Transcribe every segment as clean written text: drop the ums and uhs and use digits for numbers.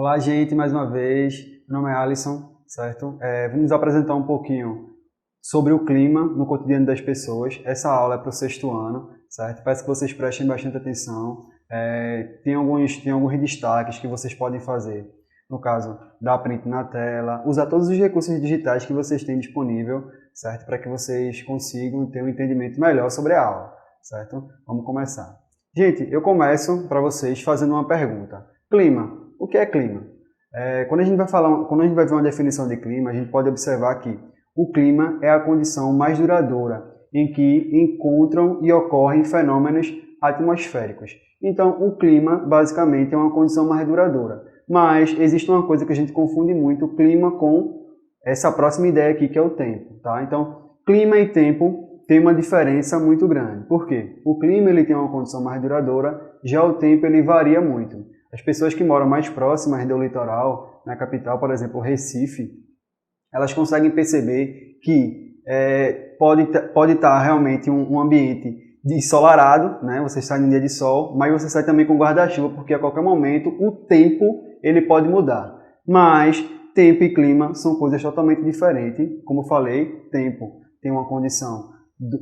Olá, gente, mais uma vez. Meu nome é Alisson, certo? Vamos apresentar um pouquinho sobre o clima no cotidiano das pessoas. Essa aula é para o sexto ano, certo? Peço que vocês prestem bastante atenção. Tem alguns destaques que vocês podem fazer. No caso, dar print na tela, usar todos os recursos digitais que vocês têm disponível, certo? Para que vocês consigam ter um entendimento melhor sobre a aula, certo? Vamos começar. Gente, eu começo para vocês fazendo uma pergunta. Clima. O que é clima? Quando a gente vai ver uma definição de clima, a gente pode observar que o clima é a condição mais duradoura em que encontram e ocorrem fenômenos atmosféricos. Então, o clima, basicamente, é uma condição mais duradoura. Mas existe uma coisa que a gente confunde muito, o clima com essa próxima ideia aqui, que é o tempo. Tá? Então, clima e tempo tem uma diferença muito grande. Por quê? O clima ele tem uma condição mais duradoura, já o tempo ele varia muito. As pessoas que moram mais próximas do litoral, na capital, por exemplo, Recife, elas conseguem perceber que pode estar realmente um ambiente ensolarado, né? Você sai num dia de sol, mas você sai também com guarda-chuva, porque a qualquer momento o tempo ele pode mudar. Mas tempo e clima são coisas totalmente diferentes. Como eu falei, tempo tem uma condição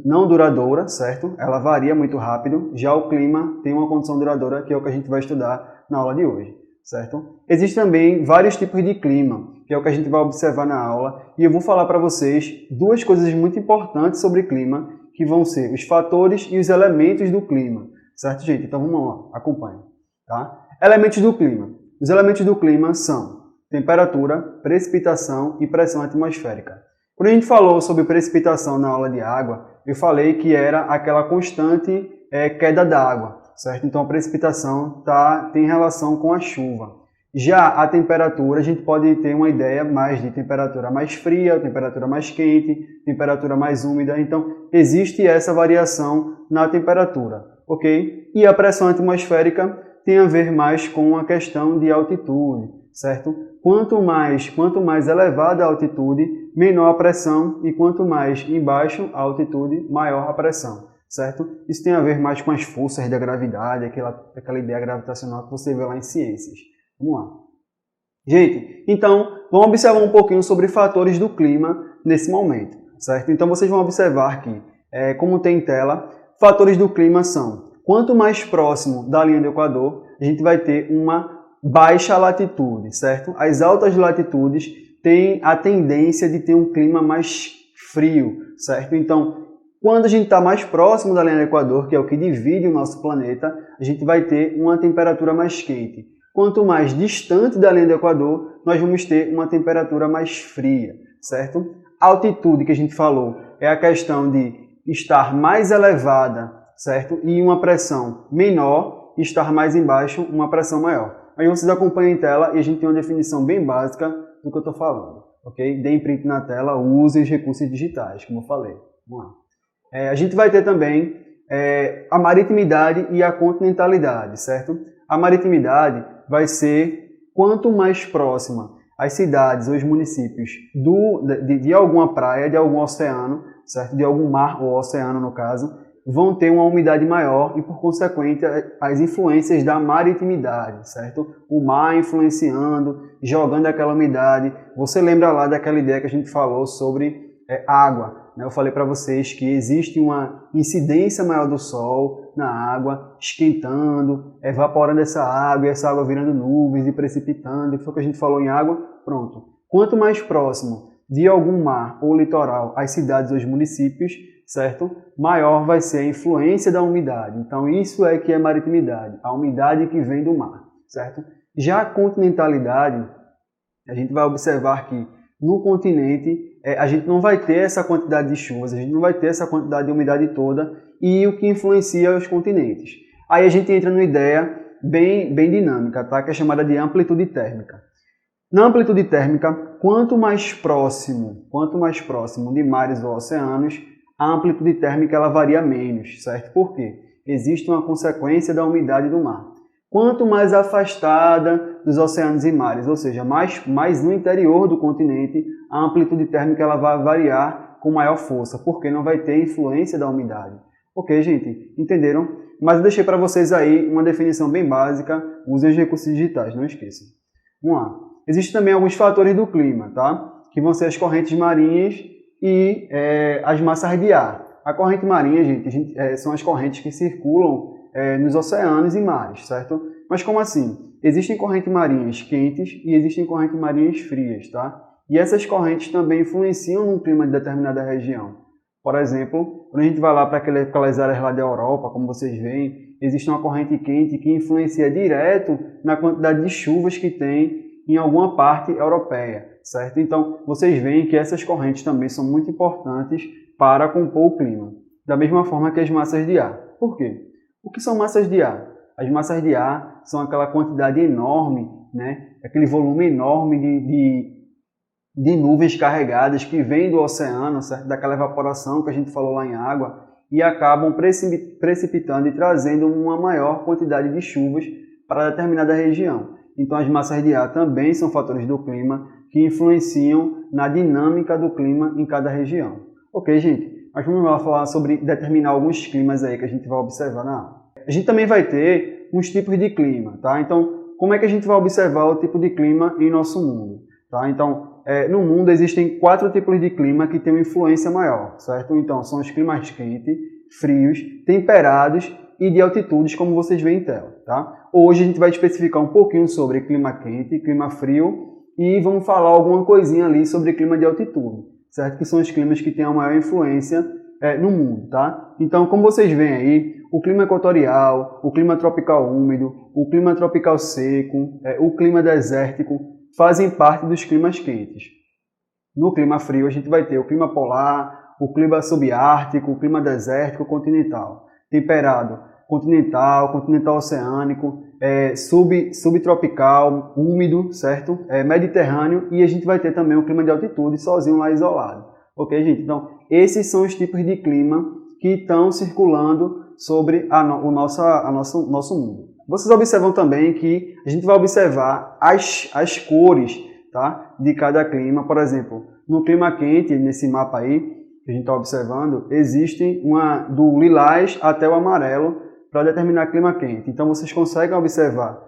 não duradoura, certo? Ela varia muito rápido. Já o clima tem uma condição duradoura, que é o que a gente vai estudar na aula de hoje, certo? Existem também vários tipos de clima, que é o que a gente vai observar na aula, e eu vou falar para vocês duas coisas muito importantes sobre clima, que vão ser os fatores e os elementos do clima, certo, gente? Então vamos lá, acompanhe, tá? Elementos do clima. Os elementos do clima são temperatura, precipitação e pressão atmosférica. Quando a gente falou sobre precipitação na aula de água, eu falei que era aquela constante queda d'água, certo? Então a precipitação tem relação com a chuva. Já a temperatura, a gente pode ter uma ideia mais de temperatura mais fria, temperatura mais quente, temperatura mais úmida. Então existe essa variação na temperatura, ok? E a pressão atmosférica tem a ver mais com a questão de altitude, certo? Quanto mais elevada a altitude, menor a pressão, e quanto mais embaixo a altitude, maior a pressão, certo? Isso tem a ver mais com as forças da gravidade, aquela ideia gravitacional que você vê lá em ciências. Vamos lá. Gente, então, vamos observar um pouquinho sobre fatores do clima nesse momento, certo? Então, vocês vão observar que, como tem em tela, fatores do clima são, quanto mais próximo da linha do Equador, a gente vai ter uma baixa latitude, certo? As altas latitudes têm a tendência de ter um clima mais frio, certo? Então, quando a gente está mais próximo da linha do Equador, que é o que divide o nosso planeta, a gente vai ter uma temperatura mais quente. Quanto mais distante da linha do Equador, nós vamos ter uma temperatura mais fria, certo? A altitude que a gente falou é a questão de estar mais elevada, certo? E uma pressão menor, estar mais embaixo, uma pressão maior. Aí vocês acompanham em tela e a gente tem uma definição bem básica do que eu estou falando, ok? Deem print na tela, use os recursos digitais, como eu falei. Vamos lá. A gente vai ter também a maritimidade e a continentalidade, certo? A maritimidade vai ser quanto mais próxima as cidades ou os municípios de alguma praia, de algum oceano, certo? De algum mar ou oceano, no caso, vão ter uma umidade maior e, por consequência, as influências da maritimidade, certo? O mar influenciando, jogando aquela umidade. Você lembra lá daquela ideia que a gente falou sobre água, né? Eu falei para vocês que existe uma incidência maior do sol na água, esquentando, evaporando essa água, e essa água virando nuvens e precipitando. Foi o que a gente falou em água? Pronto. Quanto mais próximo de algum mar ou litoral as cidades ou os municípios, certo? Maior vai ser a influência da umidade. Então, isso é que é maritimidade, a umidade que vem do mar, certo? Já a continentalidade, a gente vai observar que no continente a gente não vai ter essa quantidade de chuvas, a gente não vai ter essa quantidade de umidade toda, e o que influencia os continentes. Aí a gente entra numa ideia bem dinâmica, tá? Que é chamada de amplitude térmica. Na amplitude térmica, quanto mais próximo de mares ou oceanos, a amplitude térmica ela varia menos, certo? Por quê? Existe uma consequência da umidade do mar. Quanto mais afastada dos oceanos e mares, ou seja, mais no interior do continente, a amplitude térmica ela vai variar com maior força, porque não vai ter influência da umidade. Ok, gente? Entenderam? Mas eu deixei para vocês aí uma definição bem básica, usem os recursos digitais, não esqueçam. Vamos lá. Existem também alguns fatores do clima, tá? Que vão ser as correntes marinhas e as massas de ar. A corrente marinha, gente, são as correntes que circulam nos oceanos e mares, certo? Mas como assim? Existem correntes marinhas quentes e existem correntes marinhas frias, tá? E essas correntes também influenciam no clima de determinada região. Por exemplo, quando a gente vai lá para aquelas áreas lá da Europa, como vocês veem, existe uma corrente quente que influencia direto na quantidade de chuvas que tem em alguma parte europeia, certo? Então, vocês veem que essas correntes também são muito importantes para compor o clima, da mesma forma que as massas de ar. Por quê? O que são massas de ar? As massas de ar são aquela quantidade enorme, né? Aquele volume enorme de nuvens carregadas que vêm do oceano, certo? Daquela evaporação que a gente falou lá em água, e acabam precipitando e trazendo uma maior quantidade de chuvas para determinada região. Então, as massas de ar também são fatores do clima que influenciam na dinâmica do clima em cada região. Ok, gente? Mas vamos lá falar sobre determinar alguns climas aí que a gente vai observar na aula. A gente também vai ter uns tipos de clima, tá? Então, como é que a gente vai observar o tipo de clima em nosso mundo? Tá? Então, no mundo existem 4 tipos de clima que têm uma influência maior, certo? Então, são os climas quentes, frios, temperados e de altitudes, como vocês veem em tela, tá? Hoje a gente vai especificar um pouquinho sobre clima quente, clima frio e vamos falar alguma coisinha ali sobre clima de altitude, certo? Que são os climas que têm a maior influência no mundo, tá? Então, como vocês veem aí, o clima equatorial, o clima tropical úmido, o clima tropical seco, o clima desértico fazem parte dos climas quentes. No clima frio a gente vai ter o clima polar, o clima subártico, o clima desértico, continental. Temperado, continental oceânico, subtropical, úmido, certo? Mediterrâneo, e a gente vai ter também o clima de altitude sozinho lá isolado. Ok, gente? Então, esses são os tipos de clima que estão circulando sobre o nosso mundo. Vocês observam também que a gente vai observar as cores, tá, de cada clima. Por exemplo, no clima quente, nesse mapa aí, que a gente está observando, existe do lilás até o amarelo para determinar clima quente. Então, vocês conseguem observar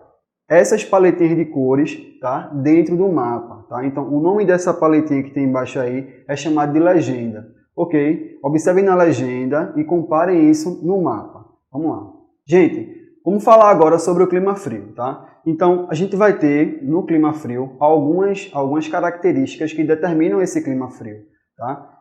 essas paletinhas de cores, tá, dentro do mapa. Tá? Então, o nome dessa paletinha que tem embaixo aí é chamado de legenda. Ok? Observem na legenda e comparem isso no mapa. Vamos lá. Gente, vamos falar agora sobre o clima frio, tá? Então, a gente vai ter no clima frio algumas características que determinam esse clima frio, tá?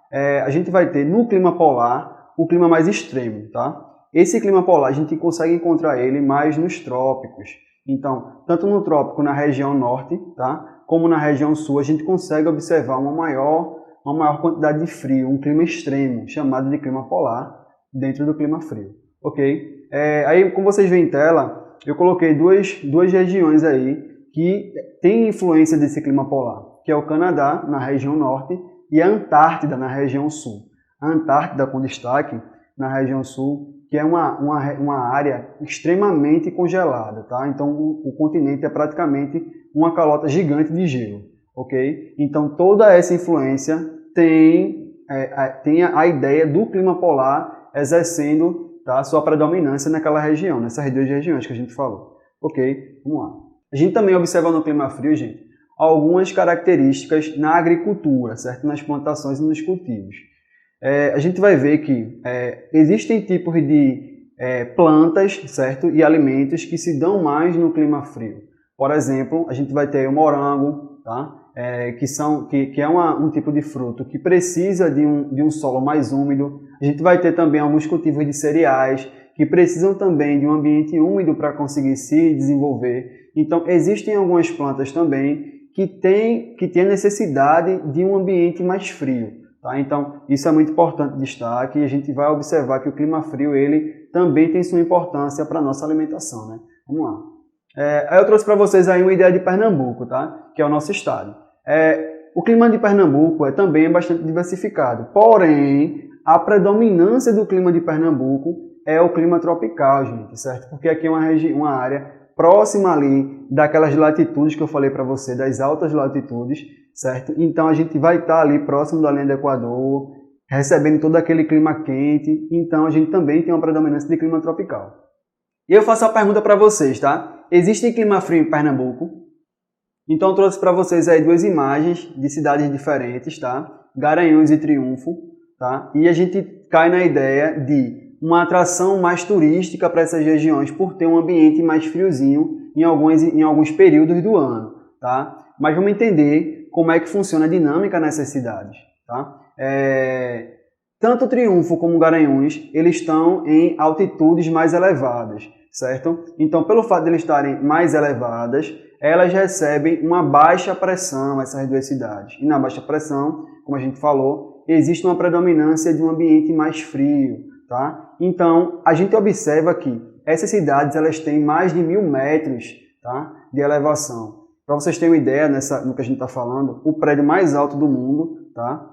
A gente vai ter no clima polar o clima mais extremo, tá? Esse clima polar a gente consegue encontrar ele mais nos trópicos. Então, tanto no trópico na região norte, tá? Como na região sul, a gente consegue observar uma maior quantidade de frio, um clima extremo, chamado de clima polar, dentro do clima frio. Ok? Aí, como vocês veem em tela, eu coloquei duas regiões aí que têm influência desse clima polar, que é o Canadá, na região norte, e a Antártida, na região sul. A Antártida, com destaque, na região sul, que é uma área extremamente congelada, tá? Então, o continente é praticamente uma calota gigante de gelo, ok? Então, toda essa influência tem a ideia do clima polar exercendo, tá, sua predominância naquela região, nessas 2 regiões que a gente falou. Ok? Vamos lá. A gente também observa no clima frio, gente, algumas características na agricultura, certo? Nas plantações e nos cultivos. A gente vai ver que existem tipos de plantas, certo? E alimentos que se dão mais no clima frio. Por exemplo, a gente vai ter o morango, tá? Que é um tipo de fruto que precisa de um solo mais úmido. A gente vai ter também alguns cultivos de cereais que precisam também de um ambiente úmido para conseguir se desenvolver. Então, existem algumas plantas também que têm a necessidade de um ambiente mais frio. Tá? Então, isso é muito importante destaque e a gente vai observar que o clima frio ele também tem sua importância para a nossa alimentação. Né? Vamos lá. Aí eu trouxe para vocês aí uma ideia de Pernambuco, tá? Que é o nosso estado. O clima de Pernambuco também é bastante diversificado, porém, a predominância do clima de Pernambuco é o clima tropical, gente, certo? Porque aqui é uma área próxima ali daquelas latitudes que eu falei para você, das altas latitudes, certo? Então a gente vai estar ali próximo da linha do Equador, recebendo todo aquele clima quente, então a gente também tem uma predominância de clima tropical. E eu faço a pergunta para vocês, tá? Existe clima frio em Pernambuco? Então eu trouxe para vocês aí duas imagens de cidades diferentes, tá? Garanhuns e Triunfo, tá? E a gente cai na ideia de uma atração mais turística para essas regiões por ter um ambiente mais friozinho em alguns períodos do ano, tá? Mas vamos entender como é que funciona a dinâmica nessas cidades, tá? Tanto Triunfo como Garanhuns, eles estão em altitudes mais elevadas, certo? Então, pelo fato de eles estarem mais elevadas, elas recebem uma baixa pressão, essas duas cidades. E na baixa pressão, como a gente falou, existe uma predominância de um ambiente mais frio, tá? Então, a gente observa que essas cidades elas têm mais de 1.000 metros, tá, de elevação. Para vocês terem uma ideia no que a gente está falando, o prédio mais alto do mundo, tá,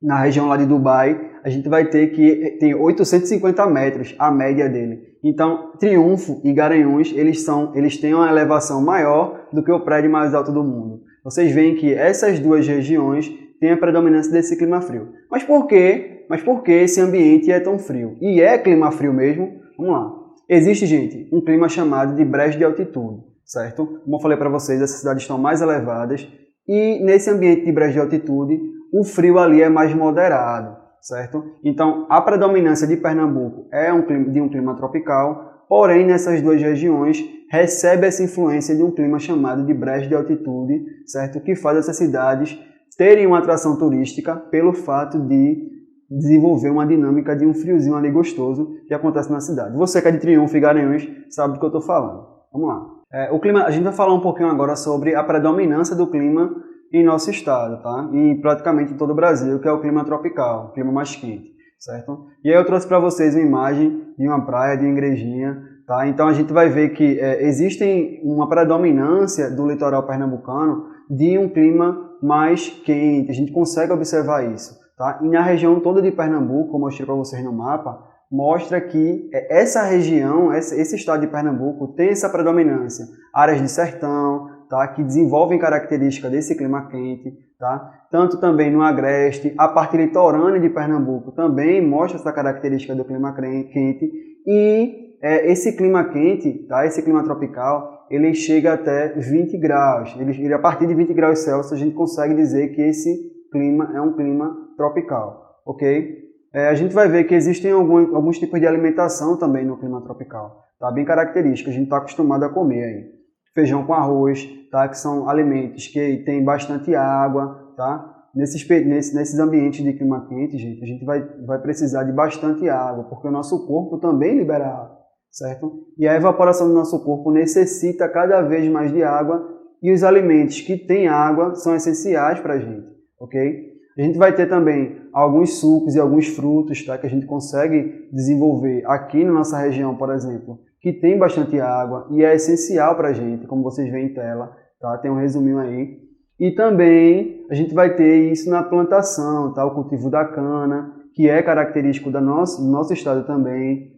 na região lá de Dubai, a gente vai ter que tem 850 metros a média dele. Então, Triunfo e Garanhuns, eles têm uma elevação maior do que o prédio mais alto do mundo. Vocês veem que essas duas regiões têm a predominância desse clima frio. Mas por quê? Mas por que esse ambiente é tão frio? E é clima frio mesmo? Vamos lá. Existe, gente, um clima chamado de brejo de altitude, certo? Como eu falei para vocês, essas cidades estão mais elevadas e nesse ambiente de brejo de altitude, o frio ali é mais moderado, certo? Então, a predominância de Pernambuco é de um clima tropical, porém, nessas duas regiões, recebe essa influência de um clima chamado de brejo de altitude, certo? Que faz essas cidades terem uma atração turística pelo fato de desenvolver uma dinâmica de um friozinho ali gostoso que acontece na cidade. Você que é de Triunfo e Garanhuns sabe do que eu estou falando. Vamos lá. O clima, a gente vai falar um pouquinho agora sobre a predominância do clima em nosso estado, tá? E praticamente em todo o Brasil, que é o clima tropical, o clima mais quente, certo? E aí eu trouxe para vocês uma imagem de uma praia, de uma igrejinha, tá? Então a gente vai ver que existe uma predominância do litoral pernambucano de um clima mais quente, a gente consegue observar isso, tá? E na região toda de Pernambuco, como eu mostrei para vocês no mapa, mostra que essa região, esse estado de Pernambuco tem essa predominância, áreas de sertão, tá, que desenvolvem características desse clima quente, tá? Tanto também no agreste, a parte litorânea de Pernambuco também mostra essa característica do clima quente e esse clima quente, tá, esse clima tropical, ele chega até 20 graus. A partir de 20 graus Celsius a gente consegue dizer que esse clima é um clima tropical, ok? A gente vai ver que existem alguns tipos de alimentação também no clima tropical, tá? Bem característico, a gente está acostumado a comer aí. Feijão com arroz, tá? Que são alimentos que têm bastante água, tá? Nesses ambientes de clima quente, gente, a gente vai precisar de bastante água, porque o nosso corpo também libera água, certo? E a evaporação do nosso corpo necessita cada vez mais de água e os alimentos que têm água são essenciais para a gente, ok? A gente vai ter também alguns sucos e alguns frutos, tá? Que a gente consegue desenvolver aqui na nossa região, por exemplo, que tem bastante água e é essencial para a gente, como vocês veem em tela, tá? Tem um resuminho aí. E também a gente vai ter isso na plantação, tá? O cultivo da cana, que é característico do nosso estado também,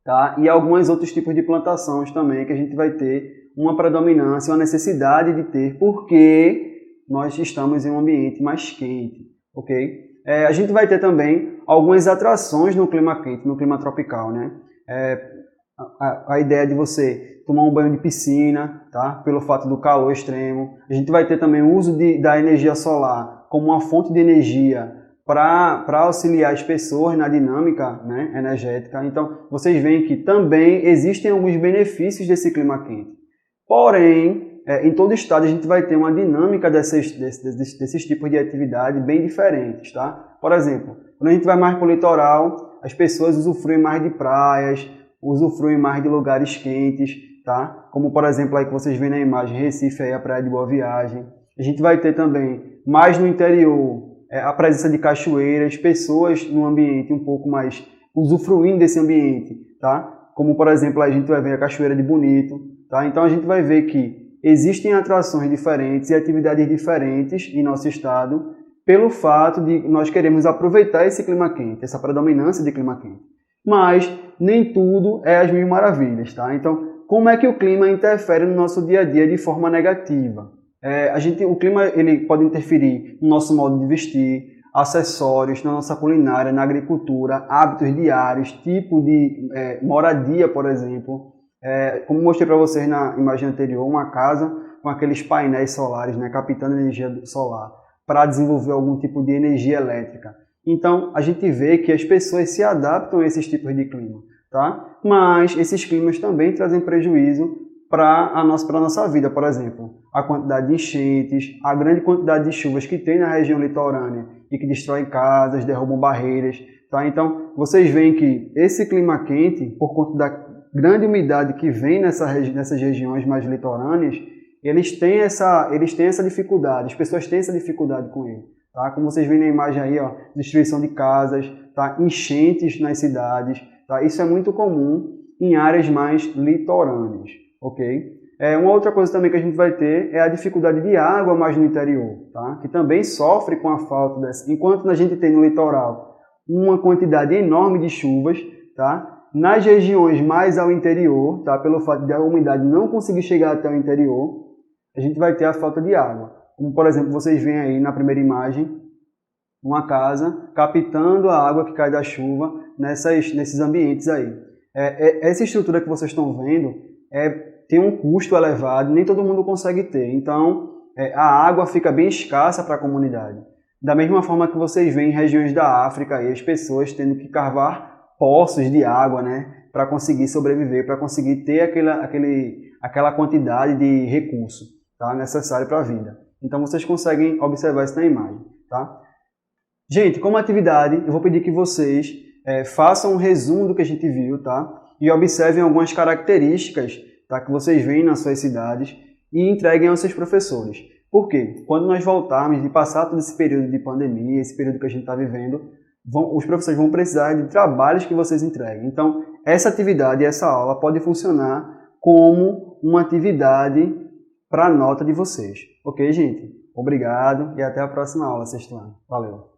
tá? E alguns outros tipos de plantações também que a gente vai ter uma predominância, uma necessidade de ter, porque nós estamos em um ambiente mais quente, ok? A gente vai ter também algumas atrações no clima quente, no clima tropical, né? A ideia de você tomar um banho de piscina, tá? Pelo fato do calor extremo. A gente vai ter também o uso da energia solar como uma fonte de energia para auxiliar as pessoas na dinâmica, né, energética. Então, vocês veem que também existem alguns benefícios desse clima quente. Porém, em todo estado a gente vai ter uma dinâmica desses tipos de atividade bem diferentes, tá? Por exemplo, quando a gente vai mais para o litoral, as pessoas usufruem mais de praias, usufruem mais de lugares quentes, tá? Como, por exemplo, aí que vocês veem na imagem, Recife, aí a Praia de Boa Viagem. A gente vai ter também, mais no interior, a presença de cachoeiras, pessoas num ambiente um pouco mais usufruindo desse ambiente, tá? Como, por exemplo, a gente vai ver a Cachoeira de Bonito, tá? Então, a gente vai ver que existem atrações diferentes e atividades diferentes em nosso estado pelo fato de nós queremos aproveitar esse clima quente, essa predominância de clima quente. Mas nem tudo é as mil maravilhas, tá? Então, como é que o clima interfere no nosso dia a dia de forma negativa? O clima ele pode interferir no nosso modo de vestir, acessórios, na nossa culinária, na agricultura, hábitos diários, tipo de moradia, por exemplo. Como mostrei para vocês na imagem anterior, uma casa com aqueles painéis solares, né, captando energia solar para desenvolver algum tipo de energia elétrica. Então, a gente vê que as pessoas se adaptam a esses tipos de clima, tá? Mas esses climas também trazem prejuízo para a nossa vida, por exemplo, a quantidade de enchentes, a grande quantidade de chuvas que tem na região litorânea e que destroem casas, derrubam barreiras, tá? Então, vocês veem que esse clima quente, por conta da grande umidade que vem nessas regiões mais litorâneas, eles têm essa dificuldade, as pessoas têm essa dificuldade com ele. Tá? Como vocês veem na imagem aí, ó, destruição de casas, tá? Enchentes nas cidades, tá? Isso é muito comum em áreas mais litorâneas, ok? Uma outra coisa também que a gente vai ter é a dificuldade de água mais no interior, tá? Que também sofre com a falta dessa. Enquanto a gente tem no litoral uma quantidade enorme de chuvas, tá? Nas regiões mais ao interior, tá? Pelo fato de a umidade não conseguir chegar até o interior, a gente vai ter a falta de água. Como, por exemplo, vocês veem aí na primeira imagem, uma casa captando a água que cai da chuva nesses ambientes aí. Essa estrutura que vocês estão vendo tem um custo elevado, nem todo mundo consegue ter. Então, a água fica bem escassa para a comunidade. Da mesma forma que vocês veem em regiões da África, aí, as pessoas tendo que cavar poços de água, né, para conseguir sobreviver, para conseguir ter aquela quantidade de recurso, tá, necessário para a vida. Então vocês conseguem observar isso na imagem, tá? Gente, como atividade, eu vou pedir que vocês façam um resumo do que a gente viu, tá? E observem algumas características, tá, que vocês veem nas suas cidades e entreguem aos seus professores. Por quê? Quando nós voltarmos de passar todo esse período de pandemia, esse período que a gente está vivendo, os professores vão precisar de trabalhos que vocês entreguem. Então, essa atividade, essa aula pode funcionar como uma atividade para a nota de vocês. Ok, gente? Obrigado e até a próxima aula, sexto ano. Valeu!